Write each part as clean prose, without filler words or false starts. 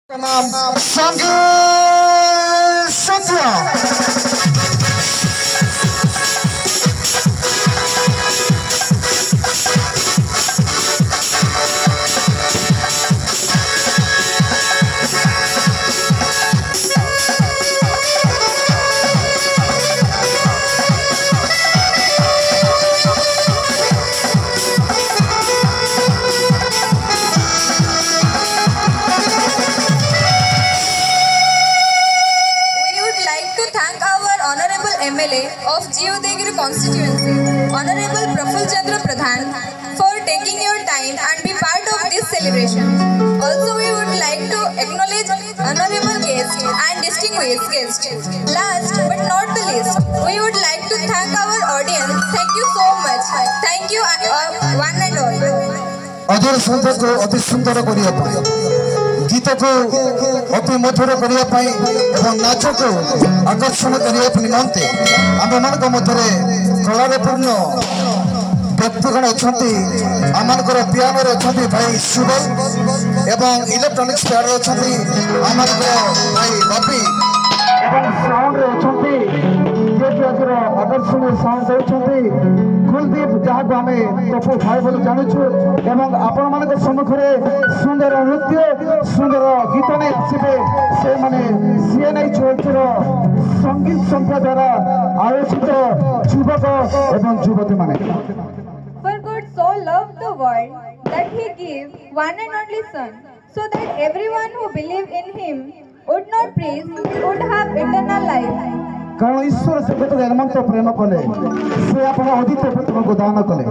नाम संगी Satya. MLA of Jiyodegiri constituency, Honorable Praful Chandra Pradhan, for taking your time and be part of this celebration. Also, we would like to acknowledge honorable guests and distinguished guests. Last but not the least, we would like to thank our audience. Thank you so much. Thank you one and all. अधूर संत को अति सुंदर करिया गीत को अति मधुर करने एवं नाच को आकर्षण करने निमंते आम मान मध्य कलार पूर्ण व्यक्तिगण अच्छा आम पियानो अच्छा भाई सुबल एवं इलेक्ट्रोनिक्स प्लेयर अच्छा आम भाई बबी साउंड आकर्षण साउंड देते कुलदीप जहाँ को आम टपू भाई बोली जानूँ एवं आपण मान सम्मुख सुंदर नृत्य सुंदर गीत नहीं आसवे से माने सीएनआई चौथर संगीत संख्या द्वारा आयोजित युवक एवं युवती माने। For God so loved the world that He gave one and only Son, so that everyone who believes in Him would not perish, would have eternal life. कारण ईश्वर से जन्मंत प्रेम कले से अपना अद्वितीय पुत्र को दान कले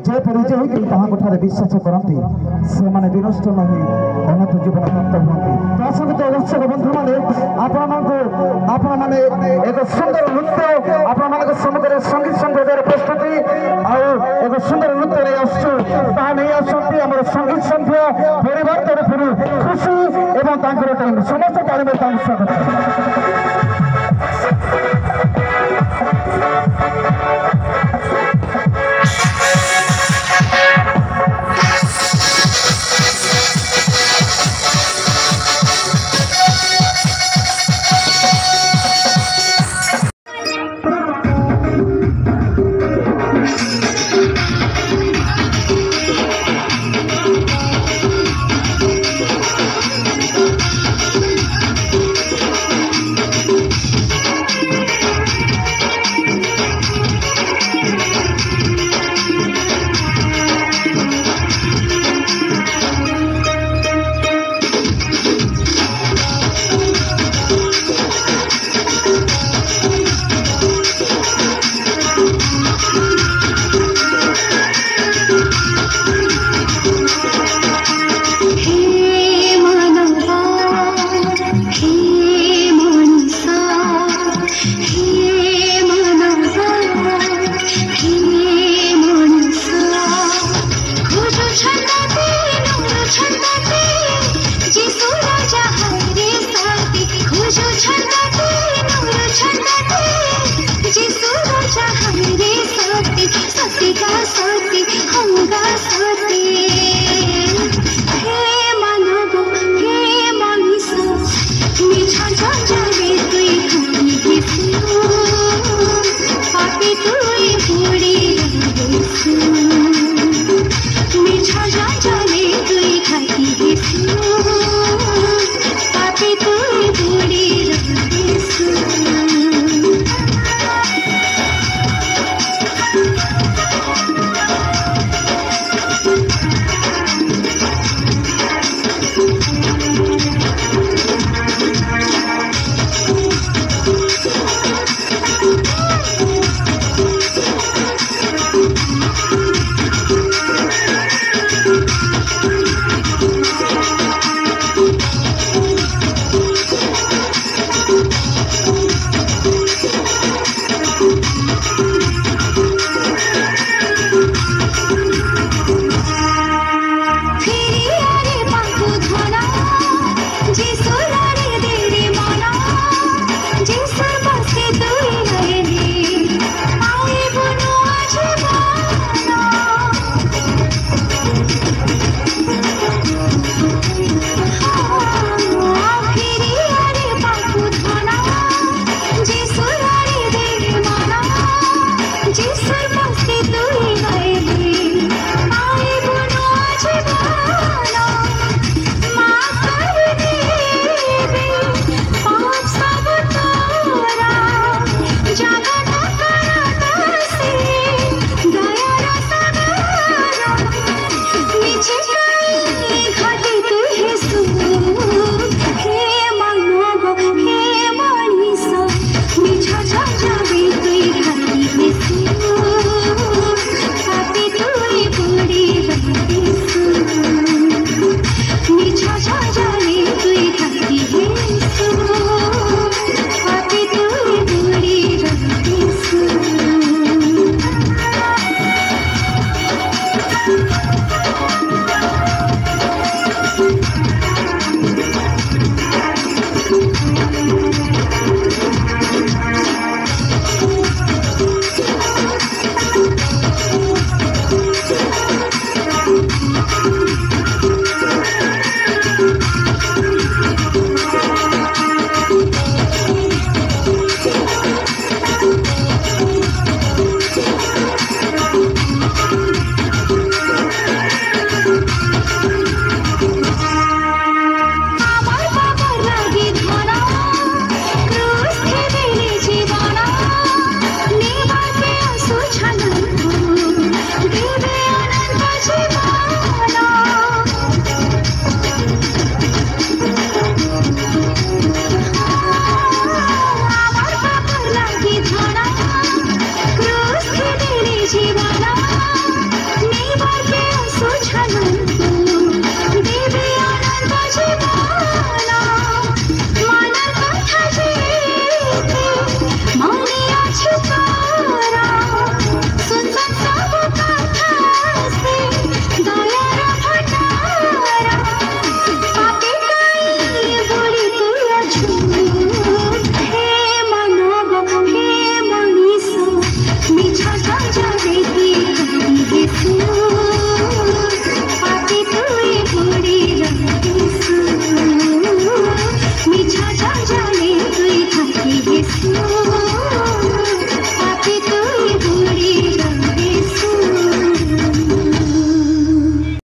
जे परिचय होती विश्वास करती से माने विनष्ट नहीं अनंत जीवन प्राप्त होती दर्शक दर्शक बंधु मैंने आपण मैंने एक सुंदर नृत्य आपण मान सम्मुख संगीत संप्रदाय प्रस्तुति और एक सुंदर नृत्य नहीं आसुँच आम संगीत संध्या परिवार तरफ खुशी एवं समस्त तालीम स्वागत। मिठा जा जाने तुई खाती है